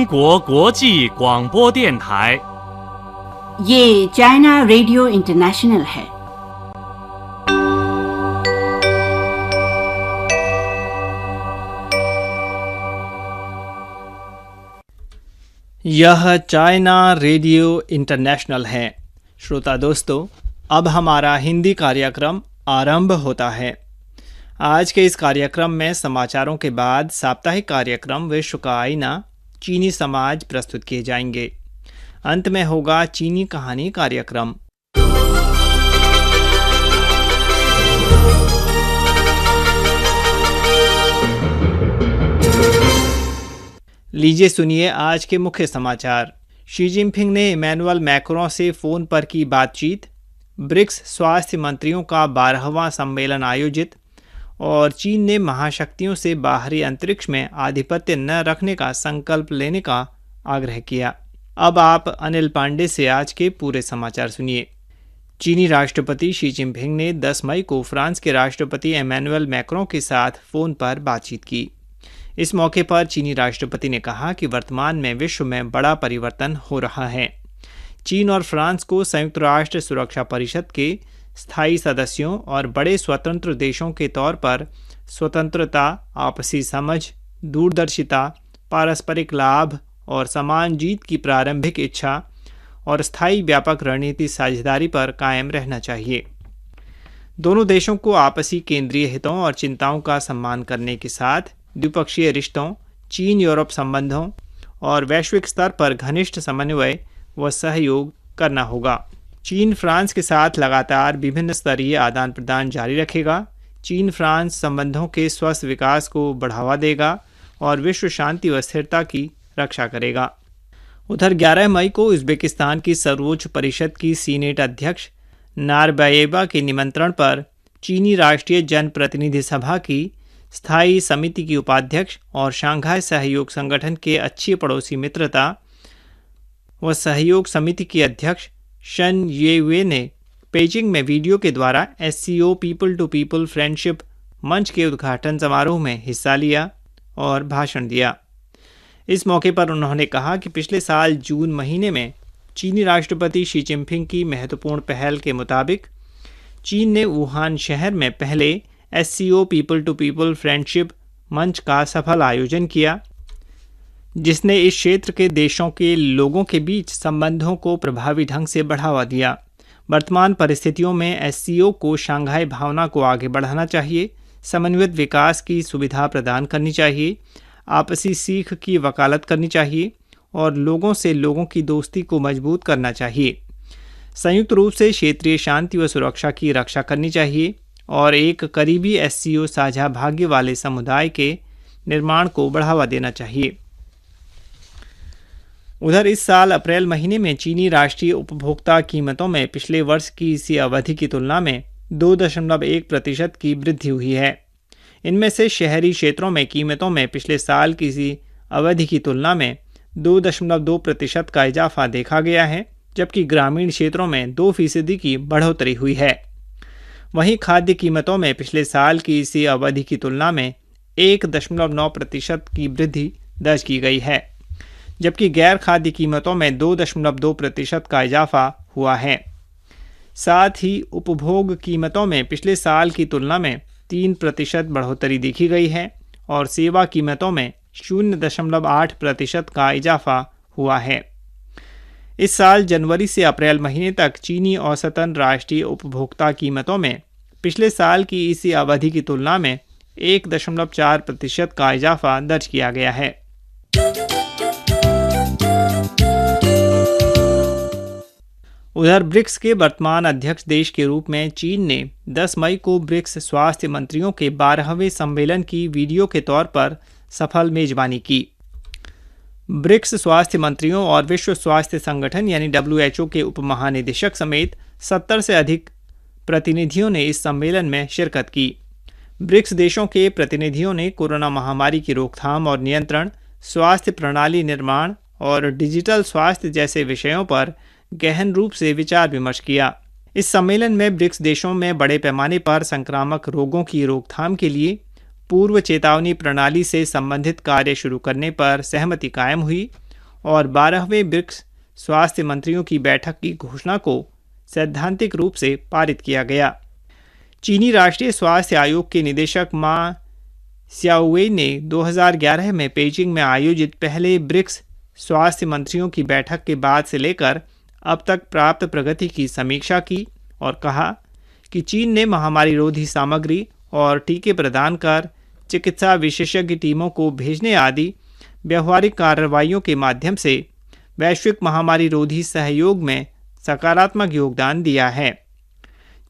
国国际广播电台。 ये China radio international है। यह चाइना रेडियो इंटरनेशनल है। श्रोता दोस्तों, अब हमारा हिंदी कार्यक्रम आरंभ होता है। आज के इस कार्यक्रम में समाचारों के बाद साप्ताहिक कार्यक्रम विश्व का आईना चीनी समाज प्रस्तुत किए जाएंगे। अंत में होगा चीनी कहानी कार्यक्रम। लीजिए सुनिए आज के मुख्य समाचार। शी जिनपिंग ने इमैनुअल मैक्रों से फ़ोन पर की बातचीत। ब्रिक्स स्वास्थ्य मंत्रियों का 12वां सम्मेलन आयोजित और चीन ने महाशक्तियों से बाहरी अंतरिक्ष में आधिपत्य न रखने का संकल्प लेने का आग्रह किया। अब आप अनिल पांडे से आज के पूरे समाचार सुनिए। चीनी राष्ट्रपति शी जिनपिंग ने 10 मई को फ्रांस के राष्ट्रपति इमैनुअल मैक्रों के साथ फ़ोन पर बातचीत की। इस मौके पर चीनी राष्ट्रपति ने कहा कि वर्तमान में विश्व में बड़ा परिवर्तन हो रहा है। चीन और फ्रांस को संयुक्त राष्ट्र सुरक्षा परिषद के स्थायी सदस्यों और बड़े स्वतंत्र देशों के तौर पर स्वतंत्रता, आपसी समझ, दूरदर्शिता, पारस्परिक लाभ और समान जीत की प्रारंभिक इच्छा और स्थायी व्यापक रणनीति साझेदारी पर कायम रहना चाहिए। दोनों देशों को आपसी केंद्रीय हितों और चिंताओं का सम्मान करने के साथ द्विपक्षीय रिश्तों, चीन यूरोप संबंधों और वैश्विक स्तर पर घनिष्ठ समन्वय व सहयोग करना होगा। चीन फ्रांस के साथ लगातार विभिन्न स्तरीय आदान प्रदान जारी रखेगा। चीन फ्रांस संबंधों के स्वस्थ विकास को बढ़ावा देगा और विश्व शांति व स्थिरता की रक्षा करेगा। उधर 11 मई को उज़्बेकिस्तान की सर्वोच्च परिषद की सीनेट अध्यक्ष नारबायेवा के निमंत्रण पर चीनी राष्ट्रीय जनप्रतिनिधि सभा की स्थायी समिति की उपाध्यक्ष और शंघाई सहयोग संगठन के अच्छी पड़ोसी मित्रता व सहयोग समिति की अध्यक्ष शन येवे ने पेजिंग में वीडियो के द्वारा SCO people to people friendship मंच के उद्घाटन समारोह में हिस्सा लिया और भाषण दिया। इस मौके पर उन्होंने कहा कि पिछले साल जून महीने में चीनी राष्ट्रपति शी जिनपिंग की महत्वपूर्ण पहल के मुताबिक चीन ने वुहान शहर में पहले SCO people to people friendship मंच का सफल आयोजन किया, जिसने इस क्षेत्र के देशों के लोगों के बीच संबंधों को प्रभावी ढंग से बढ़ावा दिया। वर्तमान परिस्थितियों में SCO को शंघाई भावना को आगे बढ़ाना चाहिए, समन्वित विकास की सुविधा प्रदान करनी चाहिए, आपसी सीख की वकालत करनी चाहिए और लोगों से लोगों की दोस्ती को मजबूत करना चाहिए। संयुक्त रूप से क्षेत्रीय शांति व सुरक्षा की रक्षा करनी चाहिए और एक करीबी SCO साझा भाग्य वाले समुदाय के निर्माण को बढ़ावा देना चाहिए। उधर इस साल अप्रैल महीने में चीनी राष्ट्रीय उपभोक्ता कीमतों में पिछले वर्ष की इसी अवधि की तुलना में 2.1% की वृद्धि हुई है। इनमें से शहरी क्षेत्रों में कीमतों में पिछले साल की इसी अवधि की तुलना में 2.2% का इजाफा देखा गया है, जबकि ग्रामीण क्षेत्रों में 2% की बढ़ोतरी हुई है। वहीं खाद्य कीमतों में पिछले साल की इसी अवधि की तुलना में 1.9% की वृद्धि दर्ज की गई है, जबकि गैर खाद्य कीमतों में 2.2% का इजाफा हुआ है। साथ ही उपभोग कीमतों में पिछले साल की तुलना में 3% बढ़ोतरी देखी गई है और सेवा कीमतों में 0.8% का इजाफा हुआ है। इस साल जनवरी से अप्रैल महीने तक चीनी औसतन राष्ट्रीय उपभोक्ता कीमतों में पिछले साल की इसी अवधि की तुलना में 1.4% का इजाफा दर्ज किया गया है। उधर ब्रिक्स के वर्तमान अध्यक्ष देश के रूप में चीन ने 10 मई को ब्रिक्स स्वास्थ्य मंत्रियों के 12वें सम्मेलन की वीडियो के तौर पर सफल मेजबानी की। ब्रिक्स स्वास्थ्य मंत्रियों और विश्व स्वास्थ्य संगठन यानी WHO के उप महानिदेशक समेत 70 से अधिक प्रतिनिधियों ने इस सम्मेलन में शिरकत की। ब्रिक्स देशों के प्रतिनिधियों ने कोरोना महामारी की रोकथाम और नियंत्रण, स्वास्थ्य प्रणाली निर्माण और डिजिटल स्वास्थ्य जैसे विषयों पर गहन रूप से विचार विमर्श किया। इस सम्मेलन में ब्रिक्स देशों में बड़े पैमाने पर संक्रामक रोगों की रोकथाम के लिए पूर्व चेतावनी प्रणाली से संबंधित कार्य शुरू करने पर सहमति कायम हुई और 12वें ब्रिक्स स्वास्थ्य मंत्रियों की बैठक की घोषणा को सैद्धांतिक रूप से पारित किया गया। चीनी राष्ट्रीय स्वास्थ्य आयोग के निदेशक मा स्याओवे ने 2011 में पेजिंग में आयोजित पहले ब्रिक्स स्वास्थ्य मंत्रियों की बैठक के बाद से लेकर अब तक प्राप्त प्रगति की समीक्षा की और कहा कि चीन ने महामारी रोधी सामग्री और टीके प्रदान कर चिकित्सा विशेषज्ञ टीमों को भेजने आदि व्यवहारिक कार्रवाइयों के माध्यम से वैश्विक महामारी रोधी सहयोग में सकारात्मक योगदान दिया है।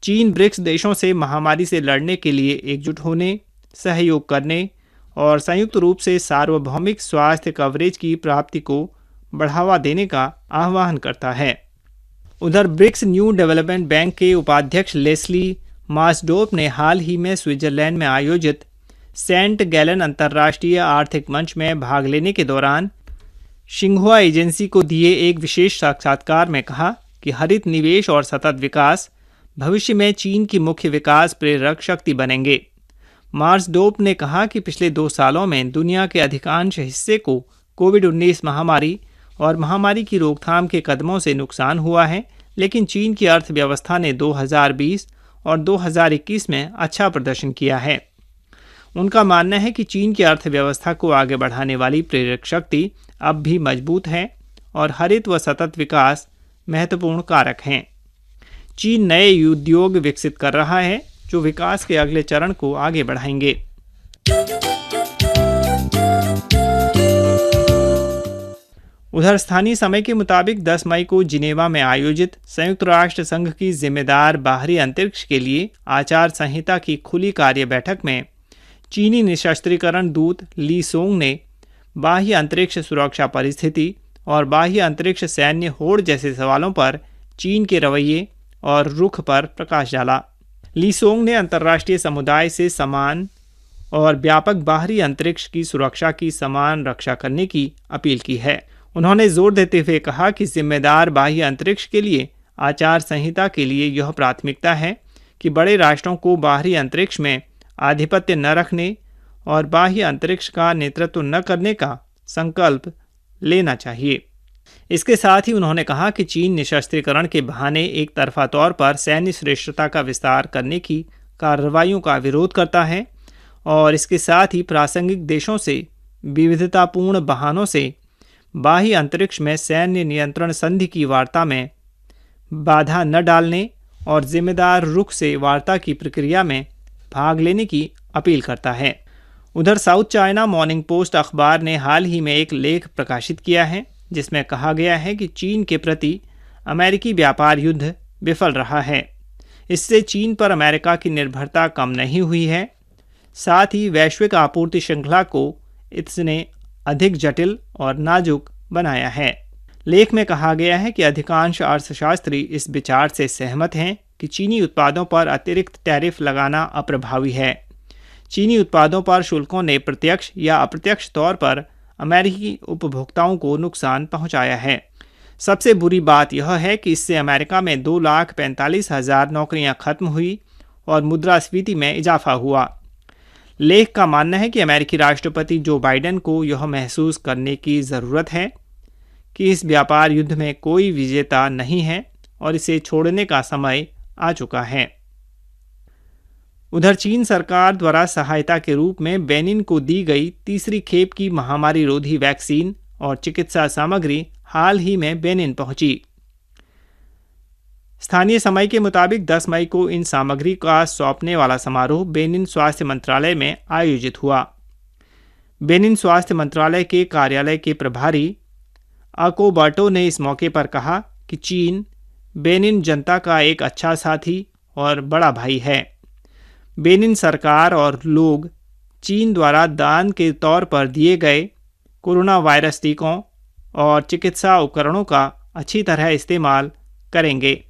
चीन ब्रिक्स देशों से महामारी से लड़ने के लिए एकजुट होने, सहयोग करने और संयुक्त रूप से सार्वभौमिक स्वास्थ्य कवरेज की प्राप्ति को बढ़ावा देने का आह्वान करता है। उधर ब्रिक्स न्यू डेवलपमेंट बैंक के उपाध्यक्ष लेस्ली मासडोर्फ ने हाल ही में स्विट्जरलैंड में आयोजित सेंट गैलन अंतर्राष्ट्रीय आर्थिक मंच में भाग लेने के दौरान शिंगहुआ एजेंसी को दिए एक विशेष साक्षात्कार में कहा कि हरित निवेश और सतत विकास भविष्य में चीन की मुख्य विकास प्रेरक शक्ति बनेंगे। मासडोर्फ ने कहा कि पिछले 2 सालों में दुनिया के अधिकांश हिस्से को कोविड-19 महामारी और महामारी की रोकथाम के कदमों से नुकसान हुआ है, लेकिन चीन की अर्थव्यवस्था ने 2020 और 2021 में अच्छा प्रदर्शन किया है। उनका मानना है कि चीन की अर्थव्यवस्था को आगे बढ़ाने वाली प्रेरक शक्ति अब भी मजबूत है और हरित व सतत विकास महत्वपूर्ण कारक हैं। चीन नए उद्योग विकसित कर रहा है जो विकास के अगले चरण को आगे बढ़ाएंगे। उधर स्थानीय समय के मुताबिक 10 मई को जिनेवा में आयोजित संयुक्त राष्ट्र संघ की जिम्मेदार बाहरी अंतरिक्ष के लिए आचार संहिता की खुली कार्य बैठक में चीनी निशस्त्रीकरण दूत ली सोंग ने बाह्य अंतरिक्ष सुरक्षा परिस्थिति और बाह्य अंतरिक्ष सैन्य होड़ जैसे सवालों पर चीन के रवैये और रुख पर प्रकाश डाला। ली सोंग ने अंतर्राष्ट्रीय समुदाय से समान और व्यापक बाहरी अंतरिक्ष की सुरक्षा की समान रक्षा करने की अपील की है। उन्होंने जोर देते हुए कहा कि जिम्मेदार बाह्य अंतरिक्ष के लिए आचार संहिता के लिए यह प्राथमिकता है कि बड़े राष्ट्रों को बाहरी अंतरिक्ष में आधिपत्य न रखने और बाह्य अंतरिक्ष का नेतृत्व न करने का संकल्प लेना चाहिए। इसके साथ ही उन्होंने कहा कि चीन निशस्त्रीकरण के बहाने एक तरफा तौर पर सैन्य श्रेष्ठता का विस्तार करने की कार्रवाइयों का विरोध करता है और इसके साथ ही प्रासंगिक देशों से विविधतापूर्ण बहानों से बाह्य अंतरिक्ष में सैन्य नियंत्रण संधि की वार्ता में बाधा न डालने और जिम्मेदार रुख से वार्ता की प्रक्रिया में भाग लेने की अपील करता है। उधर साउथ चाइना मॉर्निंग पोस्ट अखबार ने हाल ही में एक लेख प्रकाशित किया है जिसमें कहा गया है कि चीन के प्रति अमेरिकी व्यापार युद्ध विफल रहा है। इससे चीन पर अमेरिका की निर्भरता कम नहीं हुई है, साथ ही वैश्विक आपूर्ति श्रृंखला को इसने अधिक जटिल और नाजुक बनाया है। लेख में कहा गया है कि अधिकांश अर्थशास्त्री इस विचार से सहमत हैं कि चीनी उत्पादों पर अतिरिक्त टैरिफ लगाना अप्रभावी है। चीनी उत्पादों पर शुल्कों ने प्रत्यक्ष या अप्रत्यक्ष तौर पर अमेरिकी उपभोक्ताओं को नुकसान पहुंचाया है। सबसे बुरी बात यह है कि इससे अमेरिका में 2,45,000 नौकरियां खत्म हुई और मुद्रास्फीति में इजाफा हुआ। लेख का मानना है कि अमेरिकी राष्ट्रपति जो बाइडेन को यह महसूस करने की ज़रूरत है कि इस व्यापार युद्ध में कोई विजेता नहीं है और इसे छोड़ने का समय आ चुका है। उधर चीन सरकार द्वारा सहायता के रूप में बेनिन को दी गई तीसरी खेप की महामारी रोधी वैक्सीन और चिकित्सा सामग्री हाल ही में बेनिन पहुंची। स्थानीय समय के मुताबिक 10 मई को इन सामग्री का सौंपने वाला समारोह बेनिन स्वास्थ्य मंत्रालय में आयोजित हुआ। बेनिन स्वास्थ्य मंत्रालय के कार्यालय के प्रभारी अकोबाटो ने इस मौके पर कहा कि चीन बेनिन जनता का एक अच्छा साथी और बड़ा भाई है। बेनिन सरकार और लोग चीन द्वारा दान के तौर पर दिए गए कोरोना वायरस टीकों और चिकित्सा उपकरणों का अच्छी तरह इस्तेमाल करेंगे।